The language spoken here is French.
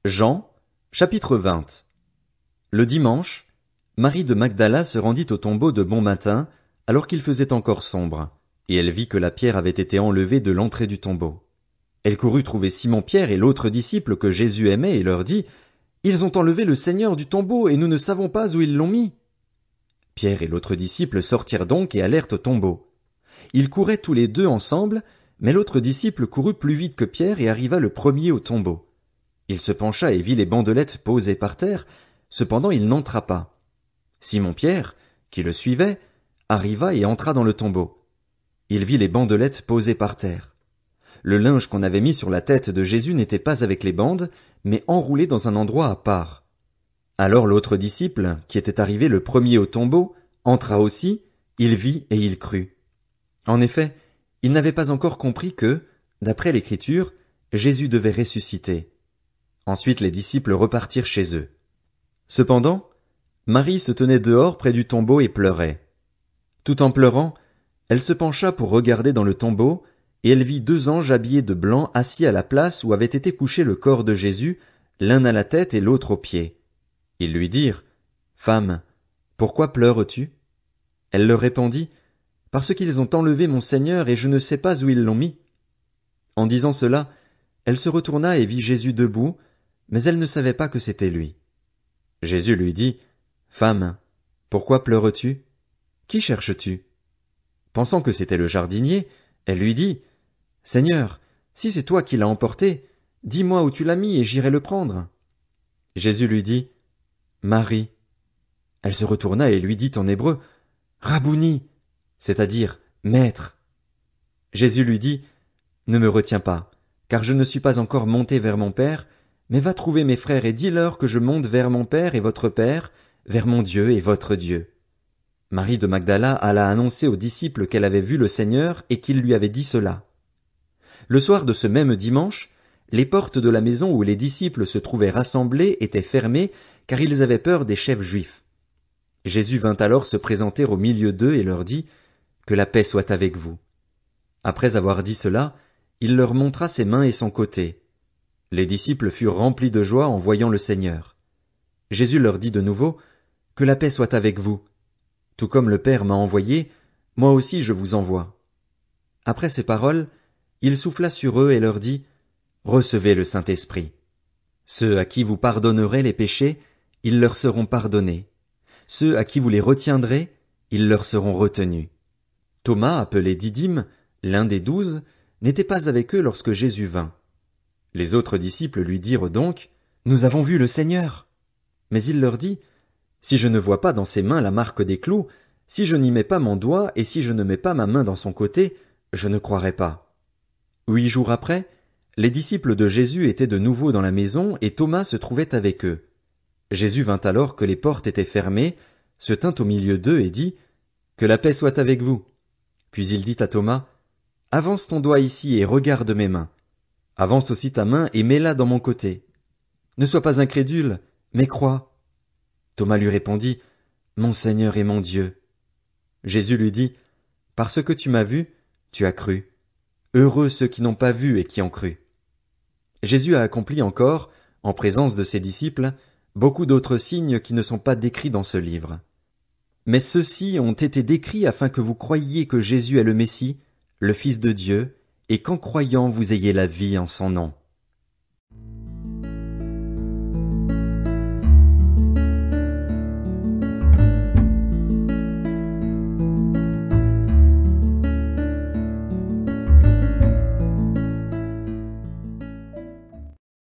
Jean, chapitre 20. Le dimanche, Marie de Magdala se rendit au tombeau de bon matin, alors qu'il faisait encore sombre, et elle vit que la pierre avait été enlevée de l'entrée du tombeau. Elle courut trouver Simon-Pierre et l'autre disciple que Jésus aimait et leur dit, « Ils ont enlevé le Seigneur du tombeau et nous ne savons pas où ils l'ont mis. » Pierre et l'autre disciple sortirent donc et allèrent au tombeau. Ils couraient tous les deux ensemble, mais l'autre disciple courut plus vite que Pierre et arriva le premier au tombeau. Il se pencha et vit les bandelettes posées par terre, cependant il n'entra pas. Simon-Pierre, qui le suivait, arriva et entra dans le tombeau. Il vit les bandelettes posées par terre. Le linge qu'on avait mis sur la tête de Jésus n'était pas avec les bandes, mais enroulé dans un endroit à part. Alors l'autre disciple, qui était arrivé le premier au tombeau, entra aussi, il vit et il crut. En effet, il n'avait pas encore compris que, d'après l'Écriture, Jésus devait ressusciter. Ensuite les disciples repartirent chez eux. Cependant, Marie se tenait dehors près du tombeau et pleurait. Tout en pleurant, elle se pencha pour regarder dans le tombeau, et elle vit 2 anges habillés de blanc assis à la place où avait été couché le corps de Jésus, l'un à la tête et l'autre aux pieds. Ils lui dirent, « Femme, pourquoi pleures-tu » Elle leur répondit, « Parce qu'ils ont enlevé mon Seigneur et je ne sais pas où ils l'ont mis. » En disant cela, elle se retourna et vit Jésus debout, mais elle ne savait pas que c'était lui. Jésus lui dit, « Femme, pourquoi pleures-tu? Qui cherches-tu » Pensant que c'était le jardinier, elle lui dit, « Seigneur, si c'est toi qui l'as emporté, dis-moi où tu l'as mis et j'irai le prendre. » Jésus lui dit, « Marie. » Elle se retourna et lui dit en hébreu, « Rabouni, c'est-à-dire Maître. » Jésus lui dit, « Ne me retiens pas, car je ne suis pas encore monté vers mon Père, mais va trouver mes frères et dis-leur que je monte vers mon Père et votre Père, vers mon Dieu et votre Dieu. » Marie de Magdala alla annoncer aux disciples qu'elle avait vu le Seigneur et qu'il lui avait dit cela. Le soir de ce même dimanche, les portes de la maison où les disciples se trouvaient rassemblés étaient fermées, car ils avaient peur des chefs juifs. Jésus vint alors se présenter au milieu d'eux et leur dit, « Que la paix soit avec vous. » Après avoir dit cela, il leur montra ses mains et son côté. Les disciples furent remplis de joie en voyant le Seigneur. Jésus leur dit de nouveau, « Que la paix soit avec vous. Tout comme le Père m'a envoyé, moi aussi je vous envoie. » Après ces paroles, il souffla sur eux et leur dit, « Recevez le Saint-Esprit. Ceux à qui vous pardonnerez les péchés, ils leur seront pardonnés. Ceux à qui vous les retiendrez, ils leur seront retenus. » Thomas, appelé Didyme, l'un des 12, n'était pas avec eux lorsque Jésus vint. Les autres disciples lui dirent donc, « Nous avons vu le Seigneur. » Mais il leur dit, « Si je ne vois pas dans ses mains la marque des clous, si je n'y mets pas mon doigt et si je ne mets pas ma main dans son côté, je ne croirai pas. » 8 jours après, les disciples de Jésus étaient de nouveau dans la maison et Thomas se trouvait avec eux. Jésus vint alors que les portes étaient fermées, se tint au milieu d'eux et dit, « Que la paix soit avec vous. » Puis il dit à Thomas, « Avance ton doigt ici et regarde mes mains. Avance aussi ta main et mets-la dans mon côté. Ne sois pas incrédule, mais crois. » Thomas lui répondit, « Mon Seigneur et mon Dieu. » Jésus lui dit, « Parce que tu m'as vu, tu as cru. Heureux ceux qui n'ont pas vu et qui ont cru. » Jésus a accompli encore, en présence de ses disciples, beaucoup d'autres signes qui ne sont pas décrits dans ce livre. Mais ceux-ci ont été décrits afin que vous croyiez que Jésus est le Messie, le Fils de Dieu, et qu'en croyant vous ayez la vie en son nom.